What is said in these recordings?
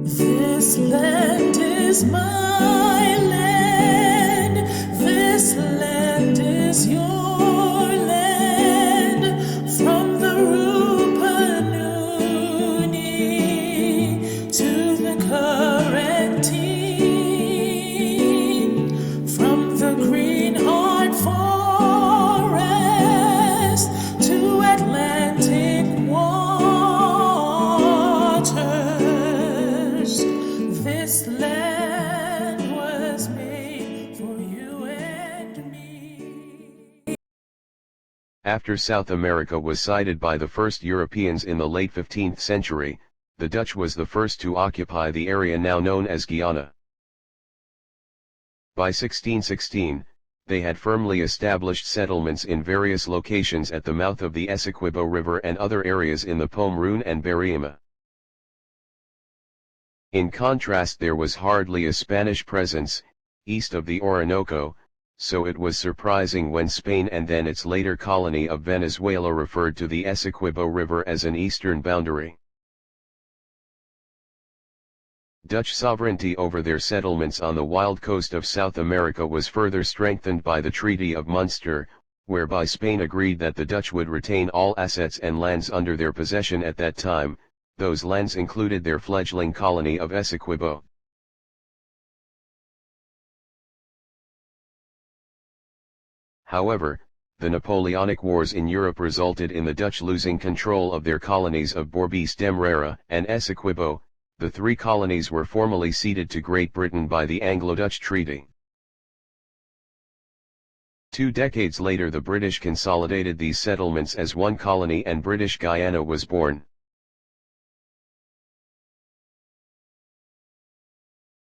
This land is my land. This land is your land. From the Rupununi to the Currentine, from the Greenheart Forest to Atlantic waters. This land was made for you and me. After South America was sighted by the first Europeans in the late 15th century, the Dutch was the first to occupy the area now known as Guyana. By 1616, they had firmly established settlements in various locations at the mouth of the Essequibo River and other areas in the Pomeroon and Bariema. In contrast, there was hardly a Spanish presence, east of the Orinoco, so it was surprising when Spain and then its later colony of Venezuela referred to the Essequibo River as an eastern boundary. Dutch sovereignty over their settlements on the wild coast of South America was further strengthened by the Treaty of Munster, whereby Spain agreed that the Dutch would retain all assets and lands under their possession at that time. Those lands included their fledgling colony of Essequibo. However, the Napoleonic Wars in Europe resulted in the Dutch losing control of their colonies of Berbice Demerara and Essequibo. The three colonies were formally ceded to Great Britain by the Anglo-Dutch Treaty. 2 decades later, the British consolidated these settlements as one colony and British Guyana was born.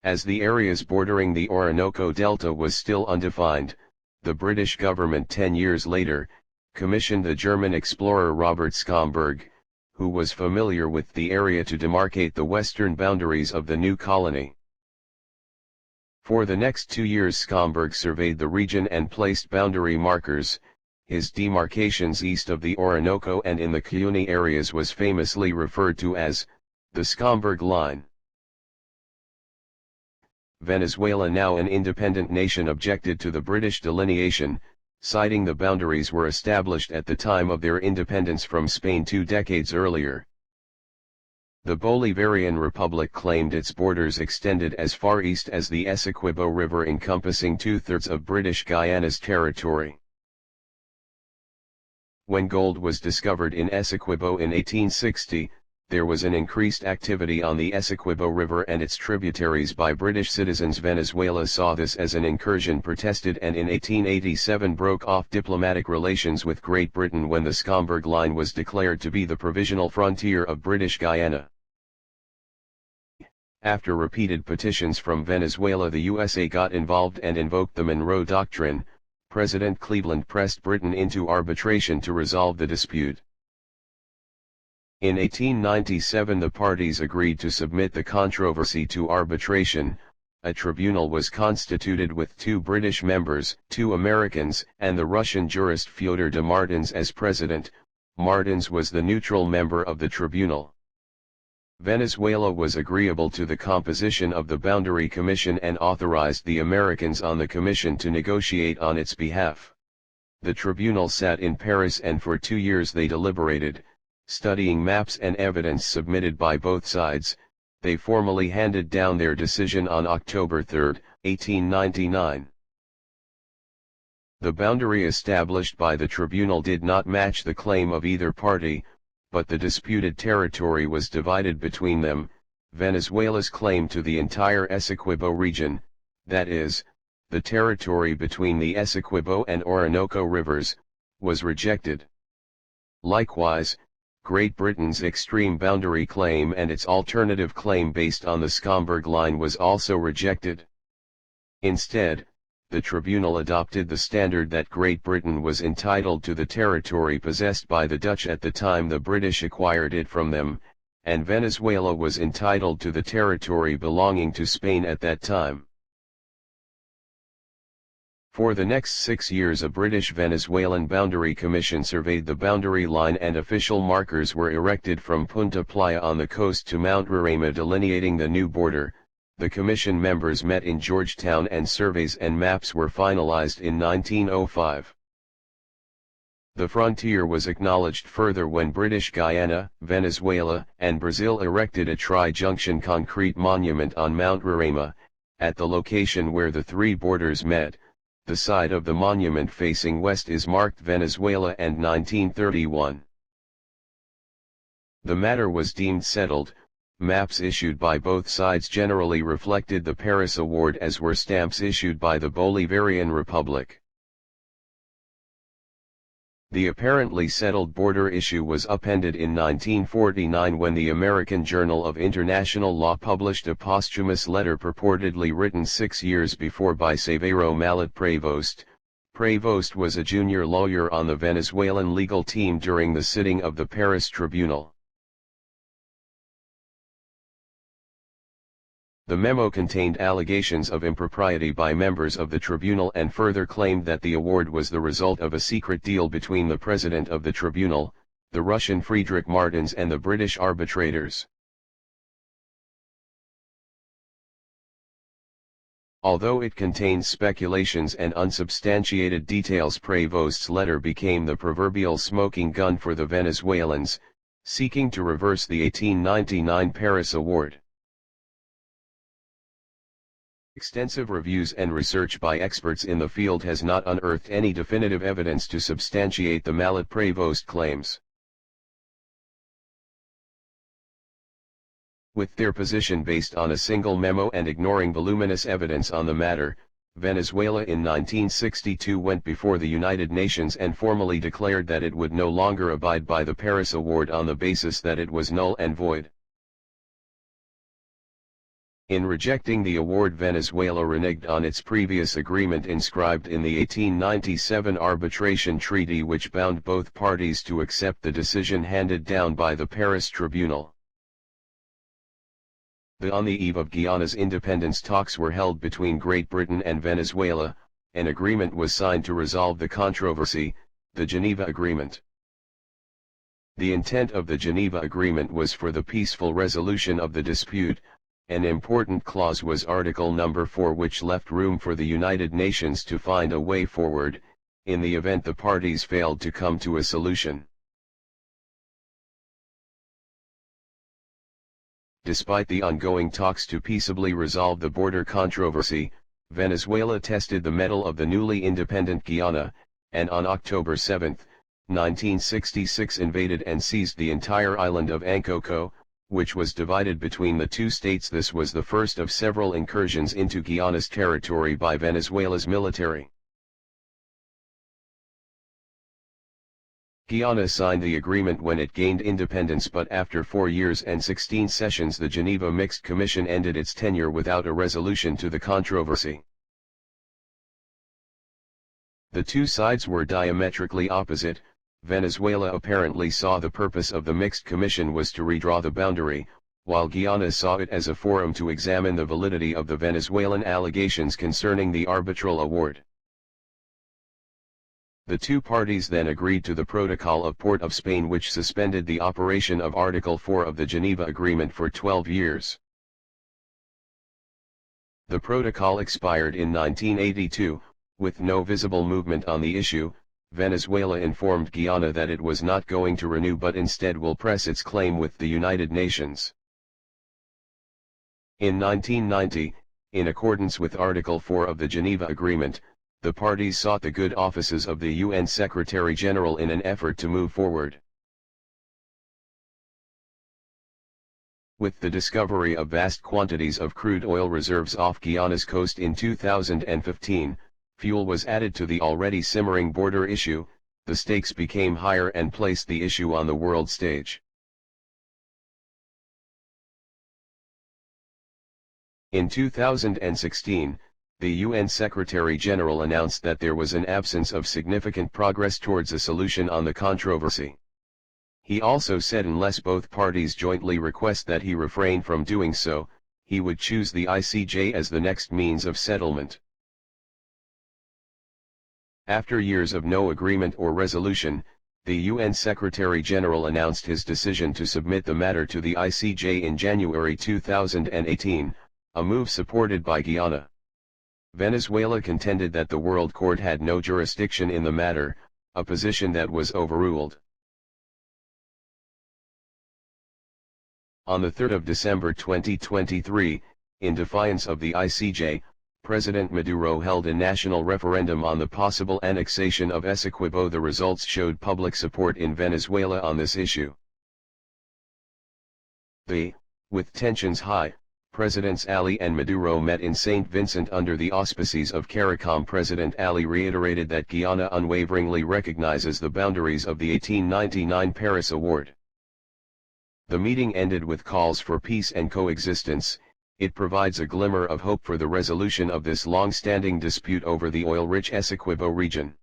As the areas bordering the Orinoco Delta was still undefined, the British government 10 years later, commissioned the German explorer Robert Schomburgk, who was familiar with the area, to demarcate the western boundaries of the new colony. For the next 2 years Schomburgk surveyed the region and placed boundary markers. His demarcations east of the Orinoco and in the Cuyuni areas was famously referred to as the Schomburgk Line. Venezuela, now an independent nation, objected to the British delineation, citing the boundaries were established at the time of their independence from Spain 2 decades earlier. The Bolivarian Republic claimed its borders extended as far east as the Essequibo River, encompassing 2/3 of British Guyana's territory. When gold was discovered in Essequibo in 1860, there was an increased activity on the Essequibo River and its tributaries by British citizens. Venezuela saw this as an incursion, protested, and in 1887 broke off diplomatic relations with Great Britain when the Schomburgk Line was declared to be the provisional frontier of British Guyana. After repeated petitions from Venezuela, the USA got involved and invoked the Monroe Doctrine. President Cleveland pressed Britain into arbitration to resolve the dispute. In 1897 the parties agreed to submit the controversy to arbitration. A tribunal was constituted with 2 British members, 2 Americans, and the Russian jurist Fyodor de Martins as president. Martins was the neutral member of the tribunal. Venezuela was agreeable to the composition of the Boundary Commission and authorized the Americans on the commission to negotiate on its behalf. The tribunal sat in Paris and for 2 years they deliberated. Studying maps and evidence submitted by both sides, they formally handed down their decision on October 3, 1899. The boundary established by the tribunal did not match the claim of either party, but the disputed territory was divided between them. Venezuela's claim to the entire Essequibo region, that is, the territory between the Essequibo and Orinoco rivers, was rejected. Likewise, Great Britain's extreme boundary claim and its alternative claim based on the Schomburgk Line was also rejected. Instead, the tribunal adopted the standard that Great Britain was entitled to the territory possessed by the Dutch at the time the British acquired it from them, and Venezuela was entitled to the territory belonging to Spain at that time. For the next 6 years a British Venezuelan boundary commission surveyed the boundary line and official markers were erected from Punta Playa on the coast to Mount Roraima delineating the new border. The commission members met in Georgetown and surveys and maps were finalized in 1905. The frontier was acknowledged further when British Guyana, Venezuela, and Brazil erected a tri-junction concrete monument on Mount Roraima, at the location where the three borders met. The side of the monument facing west is marked Venezuela and 1931. The matter was deemed settled. Maps issued by both sides generally reflected the Paris Award as were stamps issued by the Bolivarian Republic. The apparently settled border issue was upended in 1949 when the American Journal of International Law published a posthumous letter purportedly written 6 years before by Severo Malet Prevost. Prevost was a junior lawyer on the Venezuelan legal team during the sitting of the Paris Tribunal. The memo contained allegations of impropriety by members of the tribunal and further claimed that the award was the result of a secret deal between the president of the tribunal, the Russian Friedrich Martins, and the British arbitrators. Although it contains speculations and unsubstantiated details, Prevost's letter became the proverbial smoking gun for the Venezuelans, seeking to reverse the 1899 Paris Award. Extensive reviews and research by experts in the field has not unearthed any definitive evidence to substantiate the Malet-Prevost claims. With their position based on a single memo and ignoring voluminous evidence on the matter, Venezuela in 1962 went before the United Nations and formally declared that it would no longer abide by the Paris Award on the basis that it was null and void. In rejecting the award, Venezuela reneged on its previous agreement inscribed in the 1897 arbitration treaty, which bound both parties to accept the decision handed down by the Paris Tribunal. On the eve of Guyana's independence, talks were held between Great Britain and Venezuela. An agreement was signed to resolve the controversy, the Geneva Agreement. The intent of the Geneva Agreement was for the peaceful resolution of the dispute. An important clause was Article No. 4, which left room for the United Nations to find a way forward, in the event the parties failed to come to a solution. Despite the ongoing talks to peaceably resolve the border controversy, Venezuela tested the mettle of the newly independent Guyana, and on October 7, 1966 invaded and seized the entire island of Ankoko, which was divided between the two states. This was the first of several incursions into Guyana's territory by Venezuela's military. Guyana signed the agreement when it gained independence, but after 4 years and 16 sessions the Geneva Mixed Commission ended its tenure without a resolution to the controversy. The two sides were diametrically opposite. Venezuela apparently saw the purpose of the Mixed Commission was to redraw the boundary, while Guyana saw it as a forum to examine the validity of the Venezuelan allegations concerning the arbitral award. The two parties then agreed to the Protocol of Port of Spain, which suspended the operation of Article 4 of the Geneva Agreement for 12 years. The protocol expired in 1982, with no visible movement on the issue. Venezuela informed Guyana that it was not going to renew but instead will press its claim with the United Nations. In 1990, in accordance with Article 4 of the Geneva Agreement, the parties sought the good offices of the UN Secretary-General in an effort to move forward. With the discovery of vast quantities of crude oil reserves off Guyana's coast in 2015, fuel was added to the already simmering border issue. The stakes became higher and placed the issue on the world stage. In 2016, the UN Secretary-General announced that there was an absence of significant progress towards a solution on the controversy. He also said unless both parties jointly request that he refrain from doing so, he would choose the ICJ as the next means of settlement. After years of no agreement or resolution, the UN Secretary-General announced his decision to submit the matter to the ICJ in January 2018, a move supported by Guyana. Venezuela contended that the World Court had no jurisdiction in the matter, a position that was overruled. On the 3rd of December 2023, in defiance of the ICJ, President Maduro held a national referendum on the possible annexation of Essequibo. The results showed public support in Venezuela on this issue. With tensions high, Presidents Ali and Maduro met in St. Vincent under the auspices of CARICOM. President Ali reiterated that Guyana unwaveringly recognizes the boundaries of the 1899 Paris Accord. The meeting ended with calls for peace and coexistence. It provides a glimmer of hope for the resolution of this long-standing dispute over the oil-rich Essequibo region.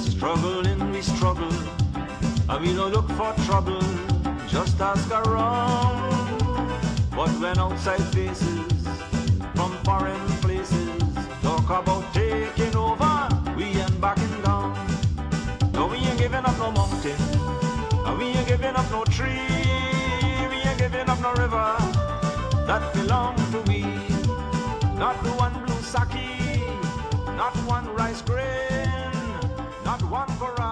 Struggling, we struggle, and we no look for trouble, just ask around. But when outside faces, from foreign places, talk about taking over, we ain't backing down. No, we ain't giving up no mountain, and we ain't giving up no tree, we ain't giving up no river, that belong to we. Not one blue sake, not one rice grain, not one variety.